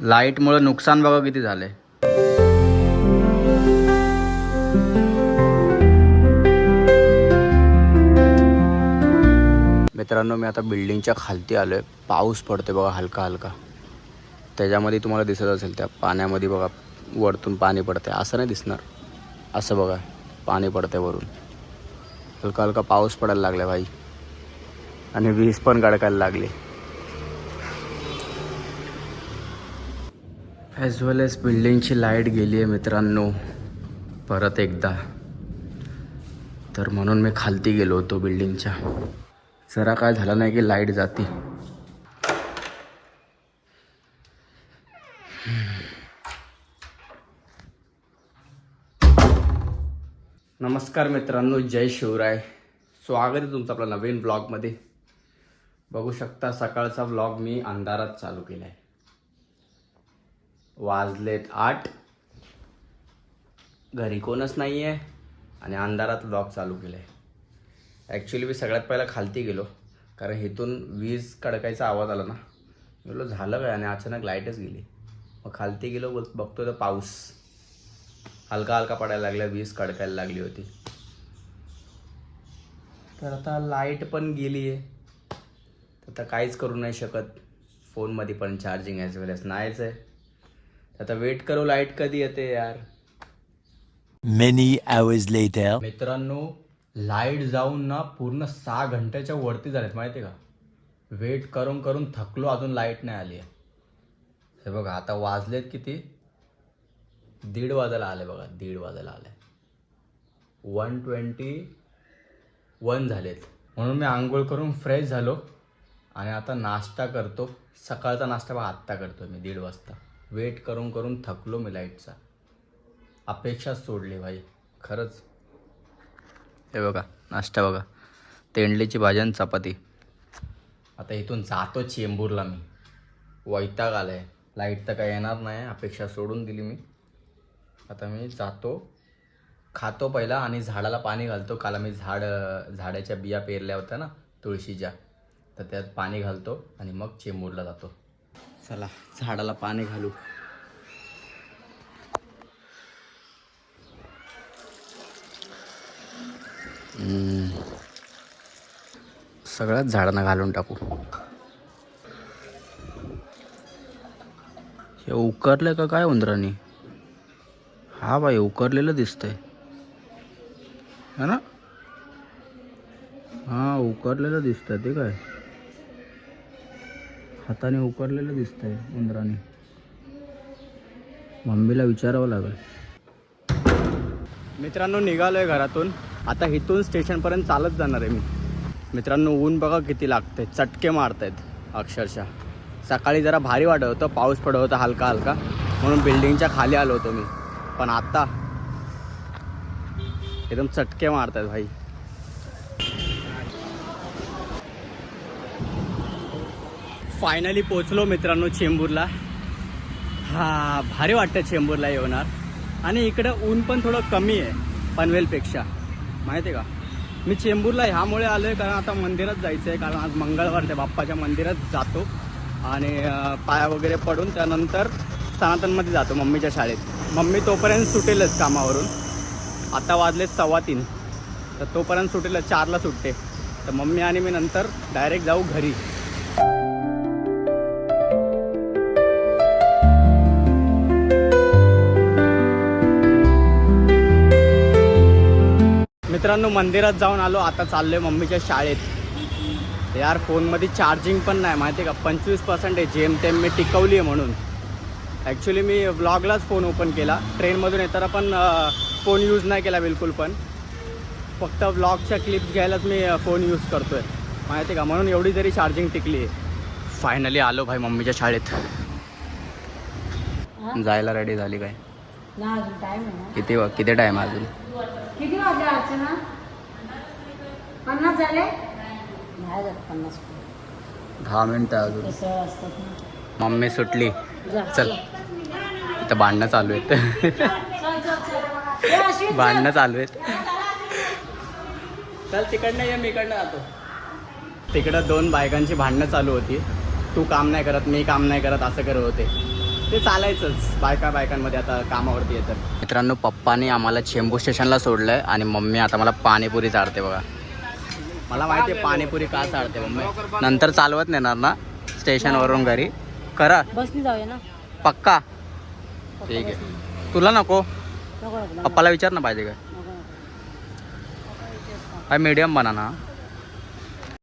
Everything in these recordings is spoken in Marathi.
लाईटमुळे नुकसान बघा किती झालंय. मित्रांनो, मी आता बिल्डिंगच्या खालती आलोय. पाऊस पडतोय बघा हलका हलका. त्याच्यामध्ये तुम्हाला दिसत असेल त्या पाण्यामध्ये बघा वरतून पाणी पडतंय. असं नाही दिसणार, असं बघा पाणी पडतंय वरून. हलका हलका पाऊस पडायला लागला भाई आणि वीज पण गडकायला लागली. ॲज वेल एज बिल्डिंगची लाईट गेली आहे मित्रांनो परत एकदा. तर म्हणून मी खालती गेलो होतो बिल्डिंगच्या. जरा काय झालं नाही की लाईट जाते. नमस्कार मित्रांनो, जय शिवराय. स्वागत आहे तुमचं आपल्या नवीन ब्लॉगमध्ये. बघू शकता सकाळचा ब्लॉग मी अंधारात चालू केला आहे. वाजलेत 8, घरी कोणच नाही आहे आणि अंधारात ब्लॉग चालू केला आहे. ॲक्च्युली मी सगळ्यात पहिला खालती गेलो कारण इथून वीज कडकायचा आवाज आला ना. मी बोललो झालं काय आणि अचानक लाईटच गेली. मग खालती गेलो, बघतो तर पाऊस हलका हलका पडायला लागला, वीज कडकायला लागली होती. तर आता लाईट पण गेली आहे. आता काहीच करू नाही शकत. फोनमध्ये पण चार्जिंग ॲज वेल एज नाहीच आहे. आता वेट करू लाईट कधी येते यार. Many hours later. मित्रांनो, लाईट जाऊन ना पूर्ण 6 घंट्याच्या वरती झालेत माहिती आहे का. वेट करून करून थकलो, अजून लाईट नाही आली आहे. हे बघा आता वाजलेत किती, 1:30 वाजायला आले बघा. 1:30 वाजायला आले. 1:21 झालेत. म्हणून मी आंघोळ करून फ्रेश झालो आणि आता नाश्ता करतो. सकाळचा नाश्ता बघा आत्ता करतो मी 1:30 वाजता. वेट करून करून थकलो मी लाईटचा. अपेक्षाच सोडली भाई खरंच. हे बघा नाश्ता बघा, तेंडलीची भाजी आणि चपाती. आता इथून जातो चेंबूरला मी. वैताग आलाय. लाईट तर काही येणार नाही, अपेक्षा सोडून दिली मी. आता मी जातो, खातो पहिला आणि झाडाला पाणी घालतो. काल मी झाडाच्या बिया पेरल्या होत्या ना तुळशीच्या, तर त्यात पाणी घालतो आणि मग चेंबूरला जातो. चला झाडाला पाणी घालू. सगळ्याच झाडांना घालून टाकू. हे उकरलं का काय उंदरांनी? हा बाई उकरलेलं दिसतंय है ना. हा उकरलेलं दिसतंय. ते काय हाताने उकरलेलं दिसतंय उंदराने. मम्मीला विचारावं लागेल. मित्रांनो, निघालोय घरातून. आता इथून स्टेशनपर्यंत चालत जाणार आहे मी. मित्रांनो, ऊन बघा किती लागतंय, चटके मारतायत अक्षरशः. सकाळी जरा भारी वाटत होतं, पाऊस पडत होता हलका हलका, म्हणून बिल्डिंगच्या खाली आलो होतो मी. पण आता एकदम चटके मारतायत भाई. फायनली पोचलो मित्रांनो चेंबूरला. हा भारी वाटतं चेंबूरला येणार. आणि इकडं ऊन पण थोडं कमी आहे पनवेलपेक्षा माहिती आहे का. मी चेंबूरला ह्यामुळे आलो आहे कारण आता मंदिरात जायचं आहे. कारण आज मंगळवार, त्या बाप्पाच्या मंदिरात जातो आणि पाया वगैरे पडून त्यानंतर सनातनमध्ये जातो मम्मीच्या शाळेत. मम्मी तोपर्यंत सुटेलच कामावरून. आता वाजले 3:15, तर तोपर्यंत सुटेलच. 4ला सुटते. तर मम्मी आणि मी नंतर डायरेक्ट जाऊ घरी. मित्रांनो, मंदिरात जाऊन आलो. आता चाललोय मम्मीच्या शाळेत. यार फोनमध्ये चार्जिंग पण नाही माहिती आहे का. 25% आहे. जेमतेम मी टिकवली आहे म्हणून. ॲक्च्युली मी व्लॉगलाच फोन ओपन केला. ट्रेनमधून येताना पण फोन यूज नाही केला बिलकुल. पण फक्त व्लॉगच्या क्लिप्स घ्यायलाच मी फोन यूज करतो आहे माहिती आहे का. म्हणून एवढी जरी चार्जिंग टिकली आहे. फायनली आलो भाई मम्मीच्या शाळेत. जायला रेडी झाली काय? किती टाईम आहे अजून? किती वाजले अर्चना? 50 झाले? 10 मिनिटं अजून. कसं असतात ना. मम्मी सुटली. चल, इथं भांडणं चालू आहेत. भांडणं चालू आहेत. चल तिकडनं ये, मी इकडनं जातो. तिकडं 2 बायकांची भांडणं चालू होती. तू काम नाही करत, मी काम नाही करत, असं करत होते. ते चालायचंच बायकांमध्ये आता कामावरती येतात. मित्रांनो पप्पाने आम्हाला चेंबूर स्टेशनला सोडलंय आणि मम्मी आता मला पाणीपुरी चालते बघा. मला माहिती आहे पाणीपुरी का चालते मम्मी. नंतर चालवत नेणार ना स्टेशनवरून घरी. करा बसनी जाऊया ना. पक्का ठीक आहे. तुला नको नको नको पप्पाला विचार ना पाहिजे काय. भाई मीडियम बना ना.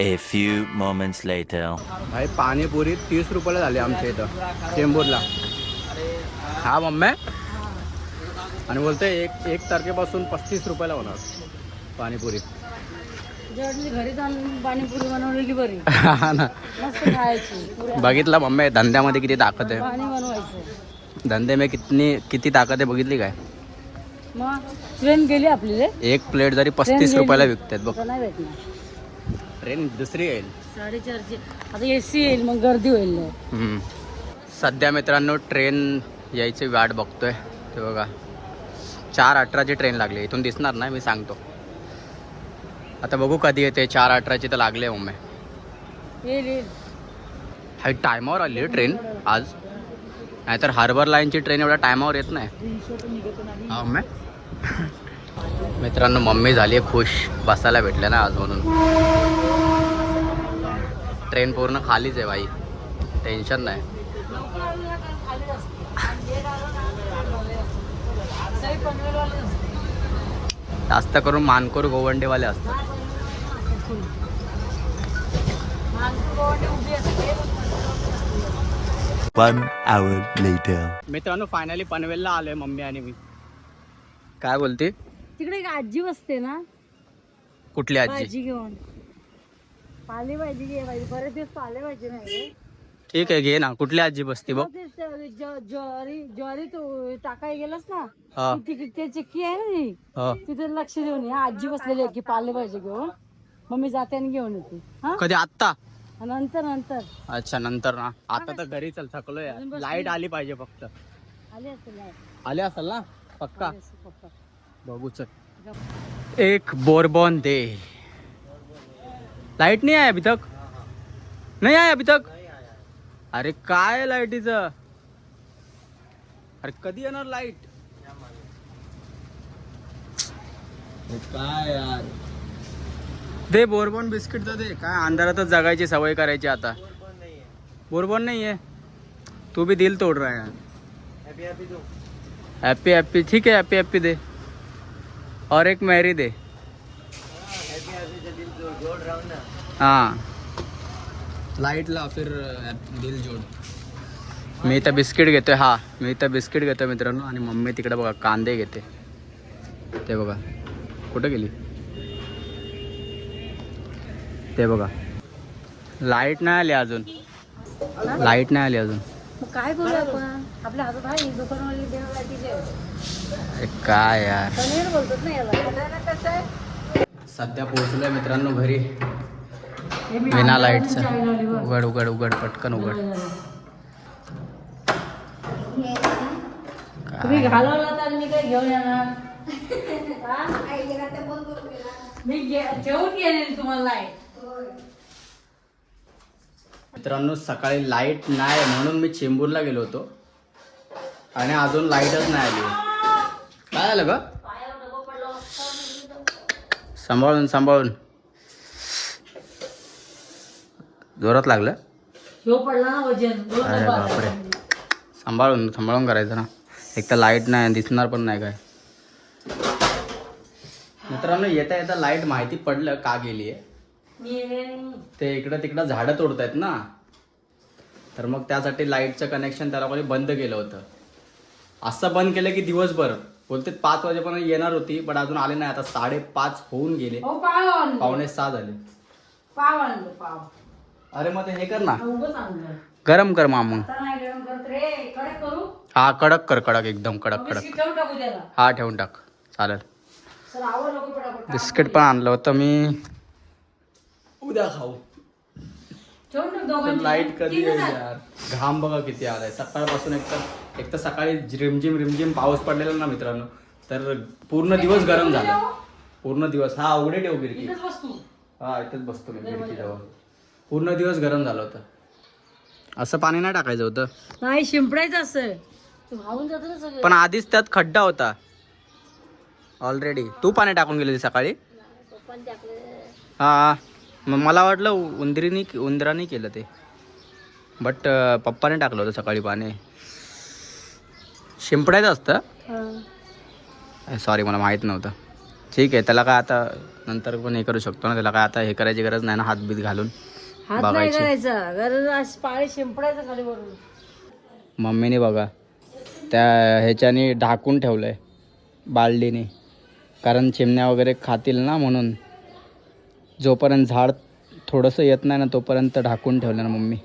A few moments later. भाई पाणीपुरी 30 रुपयाला झाली आमच्या इथं चेंबूरला. हा मम्मी आणि बोलते एक तारखेपासून 35 रुपयाला होणार पाणीपुरी. घरी जाऊन पाणीपुरी बनवली की बरी हा ना मस्त खायची. बघितलं मम्मी धंद्यामध्ये किती ताकद आहे. पाणी बनवायचं. धंदे में किती ताकद आहे बघितली काय. मग ट्रेन गेली आपली रे. एक प्लेट जरी 35 रुपयाला विकतात बघ. नाही भेटणार. ट्रेन दुसरी येईल 4:30ची आता एसी येईल मग गर्दी होईल. सध्या मित्रांनो ट्रेन यायची वाट बघतोय. ते बघा 4:18ची ट्रेन लागली. इथून दिसणार नाही मी सांगतो. आता बघू कधी येते. 4:18ची तर लागली आहे मम्मी. येईल. हाय टायमावर आली आहे ट्रेन आज. नाहीतर हार्बर लाईनची ट्रेन एवढ्या टायमावर येत नाही. हा मम्मी. मित्रांनो मम्मी झाली आहे खुश. बसायला भेटलं ना आज म्हणून. ट्रेन पूर्ण खालीच आहे भाई. टेन्शन नाही. जास्त करून मानकोर गोवंडेवाले असतात. One hour later. मित्रांनो फायनली पनवेलला आलोय मम्मी आणि मी. काय बोलते. तिकडे एक आजी बसते ना कुठली आजी. भाजी घेऊन. पालेभाजी घे भाजी. बरेच दिवस पालेभाजी नाही. ठीक आहे घे ना. कुठली आजी बसते बघ. ज्वारी तू टाकाय गेलास ना हा ते चिक्की आहे ना ती. हा. तिथे लक्ष देऊन या आजी बसलेली आहे की पालेभाजी घेऊन. मग मी जाते आणि घेऊन येते. हा कधी आत्ता. नंतर अच्छा नंतर ना. आता तर घरी चल थकलोय. लाईट आली पाहिजे फक्त. आली असेल light. आले असेल ना पक्का. आली असेल पप्पा. बघू चल. एक बोरबॉन दे. लाइट नहीं आया अभी तक. नहीं आया अभी तक. अरे काय लाईटीचं. अरे कधी येणार लाईट. काय यार. दे बोरबॉन बिस्किट तर दे. काय अंधारातच जगायची सवय करायची आता. बोरबॉन नहीं है. तू भी दिल तोड़ रहा है यार. हैप्पी हैप्पी ठीक है. Happy happy they. और एक मैरी दे. हाँ लाईट ला फिर दिल जोड. मी तर बिस्किट घेतोय. हा मी तर बिस्किट घेतोय मित्रांनो. आणि मम्मी तिकडे बघा कांदे घेते. ते बघा कुठं गेली. ते बघा लाईट नाही आली अजून. लाईट नाही आली अजून. मग काय करू आपण. आपल्या हातात आहे दुकानवाली देवाची. अरे काय यार. पनीर बोलतात ना याला. कसं आहे सध्या पोहोचलोय मित्रांनो घरी. बिना लाईटचं. उघड उघड उघड पटकन उघड. तुम्ही घालवला तर मी काय घेऊन येणार. मी घेऊन येईल तुम्हाला लाईट. मित्रांनो सकाळी लाईट नाही म्हणून मी चेंबूरला गेलो होतो आणि अजून लाईटच नाही आली. काय झालं ग. सांभाळून सांभाळून. जोरात लागलं. पडला ना वजन. अरे बापरे. सांभाळून सांभाळून करायचं ना. एक तर लाईट नाही दिसणार पण नाही काय. मित्रांनो येता येता लाईट माहिती पडलं का गेली आहे. ते इकडं तिकडं झाडं तोडतायत ना. तर मग त्यासाठी लाईटचं कनेक्शन त्या लोकांनी बंद केलं होतं. असं बंद केलं की दिवसभर बोलते 5 वाजेपर्यंत येणार होती पण अजून आले नाही. आता 5:30 होऊन गेले. 5:45 झाले. पाव आणलं पाव. अरे मग ते हे कर ना. उगाच आणलं. गरम कर मामू. आता नाही गरम करत रे. कडक करू. हा कडक कर. कडक एकदम कडक कडक. बिस्किट ठेवून टाकू त्याला. हा ठेवून टाक चालेल. सर आवड नको पटापट. बिस्किट पण आणलं होतं मी. उद्या खाऊ. ठेवून टाक दोघांची. लाईट कधी येईल यार. घाम बघा किती आलाय सकाळपासून. एक तर सकाळी रिमझिम पाऊस पडलेला ना मित्रांनो. तर पूर्ण दिवस गरम झाला. पूर्ण दिवस. हा उघडे ठेव खिडकी. इथंच बस तू. हा इथेच बसतो मी खिडकीजवळ. पूर्ण दिवस गरम झालं होतं. असं पाणी नाही टाकायचं होतं. नाही शिंपडायचं असं तू वाहून जातो ना सगळं. पण आधीच त्यात खड्डा होता ऑलरेडी. तू पाणी टाकून गेलेली सकाळी. हा मग मला वाटलं उंदराने केलं ते, बट पप्पाने टाकलं होतं सकाळी पाणी. शिंपडायचं असतं. सॉरी मला माहीत नव्हतं. ठीक आहे, त्याला काय आता नंतर पण हे करू शकतो ना, त्याला काय आता हे करायची गरज नाही ना, हातबीत घालून हात नाही बघायची. करायचा गरज पाणी शिंपडायचं खाली वरून. मम्मीने बघा त्या ह्याच्याने ढाकून ठेवलं आहे बालडीने, कारण चिमण्या वगैरे खातील ना, म्हणून जोपर्यंत झाड थोडंसं येत नाही ना तोपर्यंत ढाकून ठेवलं ना मम्मी.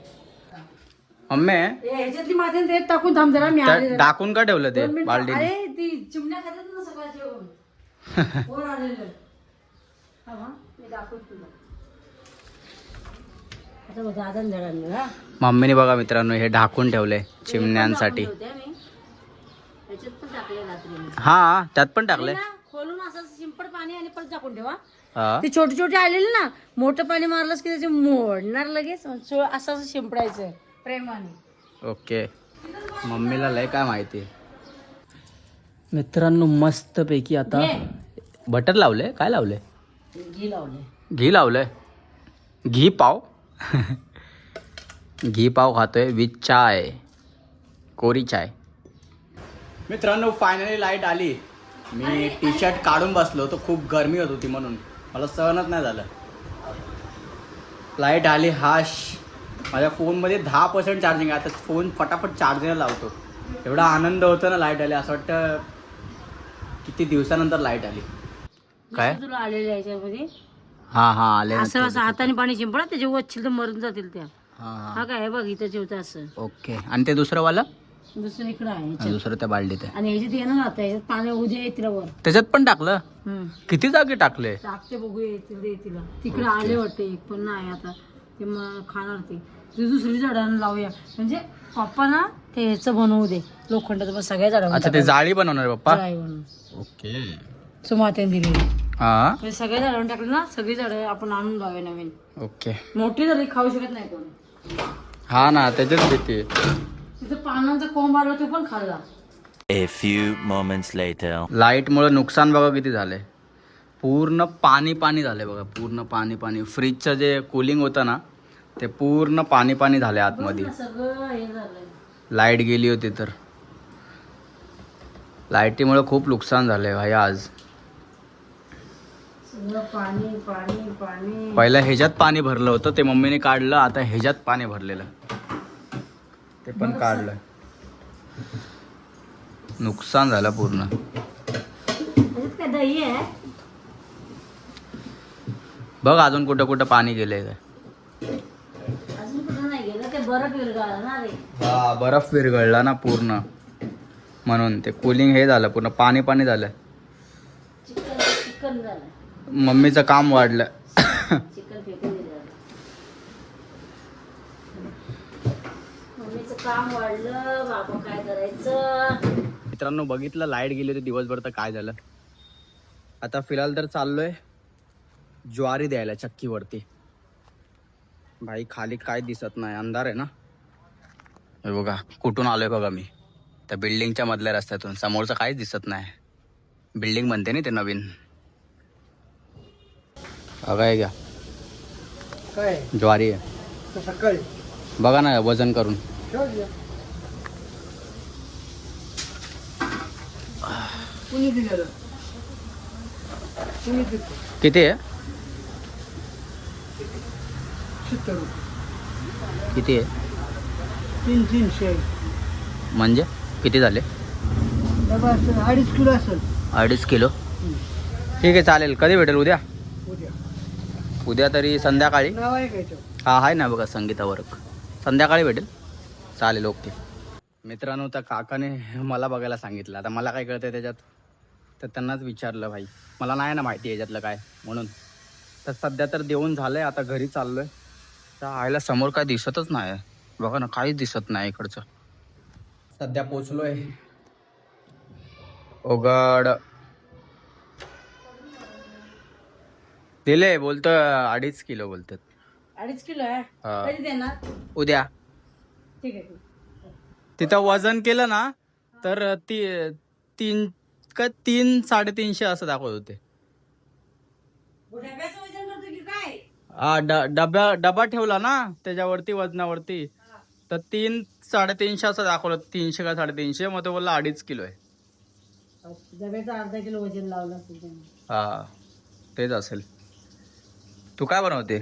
मम्मी ह्याच्यातली माती ते टाकून थांब जरा मी आले. ढाकून का ठेवलं ते 2 मिनिटं. बालडीने? अरे ती चिमण्या खातात ना सकाळच्या येऊन. कोण आलेलं थांब हा, मी दाखवतो तुला. आता बघा आता झाडांना हा मम्मीने बघा मित्रांनो हे ढाकून ठेवलंय चिमण्यांसाठी. त्याच्यात पण टाकले रात्री हा त्यात पण टाकलंय. खोलून असं शिंपड पाणी आणि परत टाकून ठेवा. हा ते छोटे छोटे आलेले ना, मोठं पाणी मारलंस की त्याचे मोडणार लगेच. असं असं शिंपडायचं प्रेमाने. ओके. मम्मीला लय काय माहिती. मित्रांनो मस्त पैकी आता बटर लावलंय. काय लावलंय? घी लावले. घी लावलंय. घी पाव. घी पाव खातोय विथ चाय, कोरी चाय. मित्रांनो फायनली लाईट आली. मी टी शर्ट काढून बसलो होतो, खूप गरमी होत होती म्हणून मला सहनच नाही झालं. लाईट आली. हाश. माझ्या फोनमध्ये 10% चार्जिंग आहे. आता फोन फटाफट चार्जिंगला लावतो. एवढा आनंद होतो ना लाईट आली, असं वाटतं किती दिवसानंतर लाईट आली. काय तुला आलेले याच्यामध्ये हा हा आले. असं असं हाताने पाणी शिंपडा, त्याचे वच्छिल तर मरून जातील त्या. हा हा काय बघ इथं ठेवतं असं. ओके. आणि ते दुसरं वाला? दुसरं इकडं आहे ह्याच्यात. दुसरं त्या बालडीत आहे. आणि ह्याच्यात येणार आता, ह्याच्यात पाणी उद्या येतील वर. त्याच्यात पण टाकलं. किती जागे टाकले? टाकते बघू येतील येतील. तिकडे आले वाटते एक पण नाही आता. ते मग खाणार ते. ती दुसरी झाडांना लावूया, म्हणजे पप्पा ना ते ह्याचं बनवू दे लोखंडाचं. मग सगळ्या झाडांना अच्छा ते जाळी बनवणार आहे पप्पा. बनवून ओके. सुमात्याने दिलेली. हा म्हणजे सगळ्या झाडांना टाकलं ना, सगळी झाडं आपण आणून लावूया नवीन. ओके. मोठी झाली खाऊ शकत नाही कोण. हा ना त्याच्याच भीती. तिथं पानांचा कोंब आला तो पण खाल्ला. A few moments later. Light मुळे नुकसान बघा किती झालंय. पूर्ण पाणी पाणी झालंय बघा, पूर्ण पाणी पाणी. फ्रीजचं जे कूलिंग होतं ना ते पूर्ण पाणी पाणी झालंय आतमध्ये. सगळं हे झालंय. लाईट गेली होती तर. लाईटीमुळे खूप नुकसान झालंय भाई आज. सगळं पाणी पाणी पाणी. पहिलं ह्याच्यात पाणी भरलं होतं, ते मम्मीने काढलं. आता ह्याच्यात पाणी भरलेलं, ते पण काढलं. नुकसान झालं पूर्ण. त्याच्यात काय दही आहे? बघ अजून कुठं कुठं पाणी गेलंय काय. अजून कुठं नाही गेलं, ते बरफ विरघळला ना रे. हा बर्फ विरघळला ना पूर्ण, म्हणून ते कूलिंग हे झालं, पूर्ण पाणी पाणी झालं. चिकन चिकन झालं. मम्मीचं काम वाढलं. चिकन फेकून दिलं. मम्मीचं काम वाढलं. बाबा काय करायचं. मित्रांनो बघितलं लाईट गेली होती दिवसभर तर काय झालं. आता फिलहाल तर चाललोय ज्वारी द्यायला चक्कीवरती. भाई खाली काय दिसत नाही, अंधार आहे ना. हे बघा कुठून आलोय बघा मी, त्या बिल्डिंगच्या मधल्या रस्त्यातून. समोरचं काहीच दिसत नाही. बिल्डिंग बनते ना ते नवीन. बघा हे घ्या काय ज्वारी आहे. सकाळी बघा ना वजन करून. कुणी दिलेलं? कुणी दिलं? किती आहे? 70 रुपये. किती आहे 300. म्हणजे किती झाले? डबा असेल 2.5 किलो असेल. 2.5 किलो. ठीक आहे चालेल. कधी भेटेल? उद्या? उद्या उद्या तरी संध्याकाळी. नाव आहे काय? हा आहे ना बघा संगीता वर्क. संध्याकाळी भेटेल. चालेल ओके. मित्रांनो त्या काकाने मला बघायला सांगितलं. आता मला काय कळतं त्याच्यात, तर त्यांनाच विचारलं. भाई मला नाही ना माहिती याच्यातलं काय, म्हणून तर सध्या तर देऊन झालंय. आता घरी चाललोय. तर आईला समोर काय दिसतच नाही. बघा ना काहीच दिसत नाही इकडचं. सध्या पोचलोय. ओगड दिले बोलतं 2.5 किलो बोलतात. 2.5 किलो आहे. हा. कधी देणार? उद्या. ठीक आहे. तिथं वजन केलं ना तर तीन 300-350 असं दाखवत होते. डब्याचं वजन करतो की काय? डबा ठेवला ना त्याच्यावरती वजनावरती तर 300-350 असं दाखवलं. 300 का 350. मग तो बोलला 2.5 किलो आहे. डब्याचं अर्धा किलो वजन लावलं असेल त्याने. हा तेच असेल. तू काय बनवते?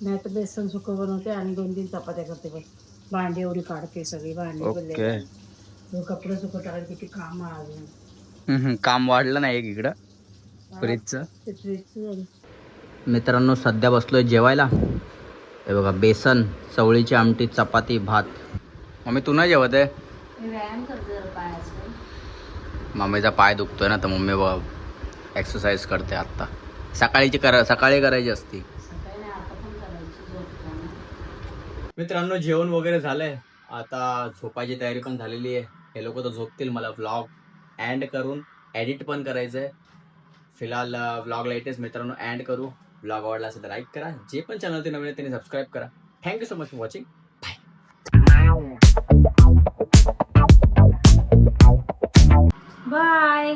नाही तर बेसन सुकं बनवते आणि 2-3 चपात्या करते बस. भांडी एवढी काढते सगळी भांडी ओके. पडले. कपडे सुकं टाकायचे किती काम आहे. काम वाढलं नाही इकडं फ्रीजचं. ते फ्रीजचं मित्रांनो सध्या बसलोय जेवायला. हे बघा बेसन, चवळीची आमटी, चपाती, भात. मम्मी तू नाही जेवत आहे? व्यायाम करते जरा पायाचं. मम्मीचा पाय दुखतोय ना तर मम्मी बघा एक्सरसाइज करते आत्ता. सकाळी करायची असती. सकाळी नाही आता पण करायची झोपताना. मित्रांनो जेवण वगैरे झालंय. आता झोपायची तयारी पण झालेली आहे. हे लोक तर झोपतील. मला व्लॉग एंड करून एडिट पण करायचं आहे. फिलहाल व्लॉगला इथेच मित्रांनो एंड करू. व्लॉग आवडला असेल तर लाईक करा. जे पण चॅनल ते नवीन आहे त्यांनी सबस्क्राईब करा. Thank you so much for watching. Bye.